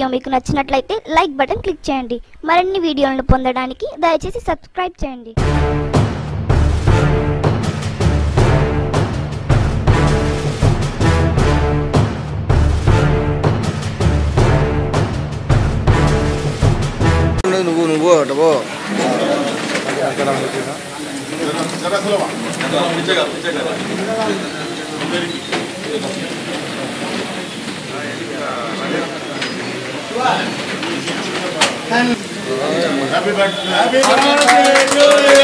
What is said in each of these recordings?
Video మీకు నచ్చినట్లయితే like button click చేయండి. మరిన్ని వీడియోలను పొందడానికి దయచేసి సబ్స్క్రైబ్ చేయండి. నువ్వు అటవో హ్యాపీ బర్త్డే టు యు.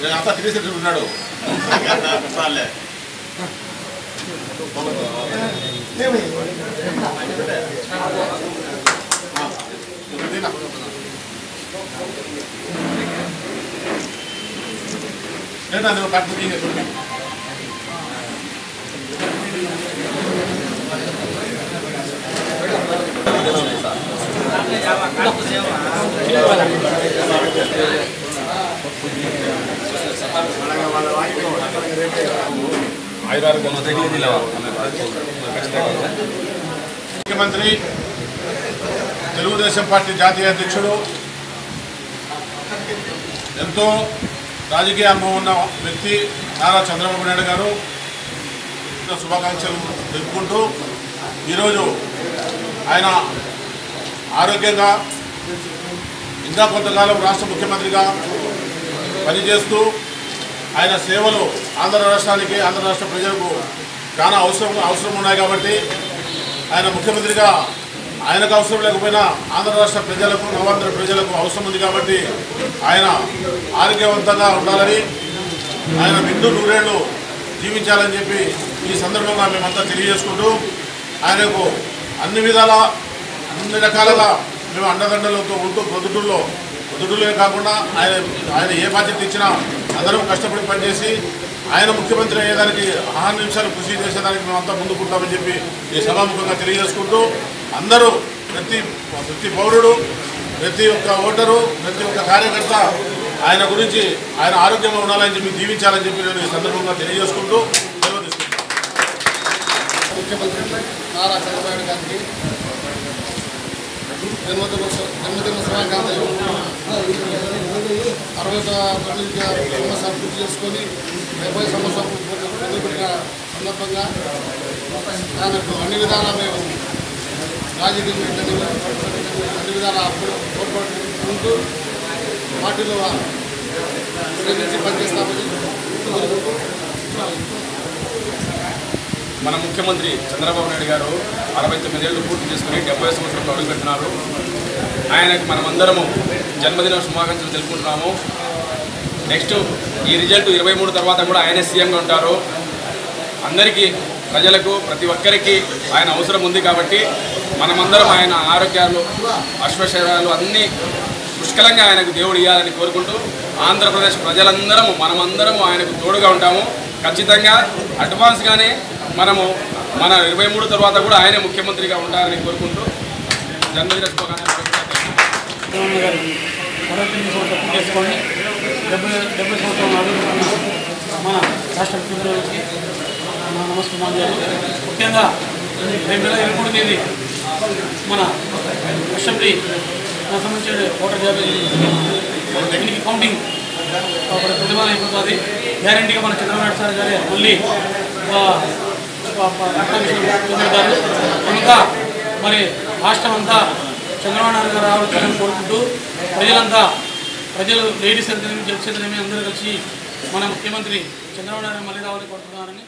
నేను అంతా తిరిగి ఉన్నాడు చాలే నేను కట్టు ముఖ్యమంత్రి తెలుగుదేశం పార్టీ జాతీయ అధ్యక్షుడు ఎంతో రాజకీయ అనుభవం ఉన్న వ్యక్తి నారా చంద్రబాబు నాయుడు గారు శుభాకాంక్షలు తెలుపుకుంటూ ఈరోజు ఆయన ఆరోగ్యంగా ఇంకా కొంతకాలం రాష్ట్ర ముఖ్యమంత్రిగా పనిచేస్తూ ఆయన సేవలు ఆంధ్ర రాష్ట్రానికి ఆంధ్ర రాష్ట్ర ప్రజలకు చాలా అవసరం ఉన్నాయి కాబట్టి ఆయన ముఖ్యమంత్రిగా ఆయనకు అవసరం లేకపోయినా ఆంధ్ర రాష్ట్ర ప్రజలకు నవాంధ్ర ప్రజలకు అవసరం ఉంది కాబట్టి ఆయన ఆరోగ్యవంతంగా ఉండాలని ఆయన నిండు నూరేళ్లు జీవించాలని చెప్పి ఈ సందర్భంగా మేమంతా తెలియజేసుకుంటూ ఆయనకు అన్ని విధాల అన్ని రకాలుగా మేము అండదండలతో ఉంటూ పొద్దుటూళ్ళే కాకుండా ఆయన ఏ బాధ్యత ఇచ్చినా అందరం కష్టపడి పనిచేసి ఆయన ముఖ్యమంత్రి అయ్యేదానికి 6 నిమిషాలు కృషి చేసేదానికి మేమంతా ముందుకుంటామని చెప్పి ఈ సభాముఖంగా తెలియజేసుకుంటూ అందరూ ప్రతి పౌరుడు ప్రతి ఒక్క ఓటరు ప్రతి ఒక్క కార్యకర్త ఆయన గురించి ఆయన ఆరోగ్యంగా ఉండాలని చెప్పి దీవించాలని చెప్పి నేను ఈ సందర్భంగా తెలియజేసుకుంటూ సెలవు తీసుకుంటాను. ముఖ్యమంత్రి నారా చంద్రబాబు గారికి జన్మదిన శుభాకాంక్షలు. 69 సంవత్సరాలు పూర్తి చేసుకొని 70 సంవత్సరాలు పొందుకున్న సందర్భంగా ఆయనకు అన్ని విధాలా మేము రాజకీయ అన్ని విధాల తోడ్పడుతూ పార్టీలో ప్రేమించి పనిచేస్తామని మన ముఖ్యమంత్రి చంద్రబాబు నాయుడు గారు 69 ఏళ్ళు పూర్తి చేసుకుని 70 సంవత్సరాలు అడుగుపెట్టినారు. ఆయనకు మనమందరము జన్మదిన శుభాకాంక్షలు తెలుపుకుంటున్నాము. నెక్స్ట్ ఈ రిజల్ట్ 23 తర్వాత కూడా ఆయనే సీఎంగా ఉంటారు. అందరికీ ప్రజలకు ప్రతి ఒక్కరికి ఆయన అవసరం ఉంది కాబట్టి మనమందరం ఆయన ఆరోగ్యాలు అశ్వశరాలు అన్నీ పుష్కలంగా ఆయనకు దేవుడు ఇవ్వాలని కోరుకుంటూ ఆంధ్రప్రదేశ్ ప్రజలందరము మనమందరము ఆయనకు తోడుగా ఉంటాము. ఖచ్చితంగా అడ్వాన్స్గానే మనము మన 23 తర్వాత కూడా ఆయనే ముఖ్యమంత్రిగా ఉంటారని కోరుకుంటూ జన్మదిన శుభాకాంక్షలు చేసుకొని 70 సంవత్సరాలు మన రాష్ట్ర ముఖ్యమంత్రికి నమస్కారం. ముఖ్యంగా 2023 తేదీ మన అసెంబ్లీ సంబంధించిన ఓటర్ జాబితా కౌంటింగ్ ప్రతిభానం అయిపోతుంది. గ్యారంటీగా మన చంద్రబాబు నాయుడు సార్ గారే మళ్ళీ పొందుతారు. ఇంకా మరి రాష్ట్రం అంతా చంద్రబాబు నాయుడు గారు రావాలని కోరుకుంటూ ప్రజలు లేడీస్ అయితేనేమి జెంట్స్ అయితేనేమి అందరూ కలిసి మన ముఖ్యమంత్రి చంద్రబాబు నాయుడు మళ్ళీ రావాలని కోరుతున్నారని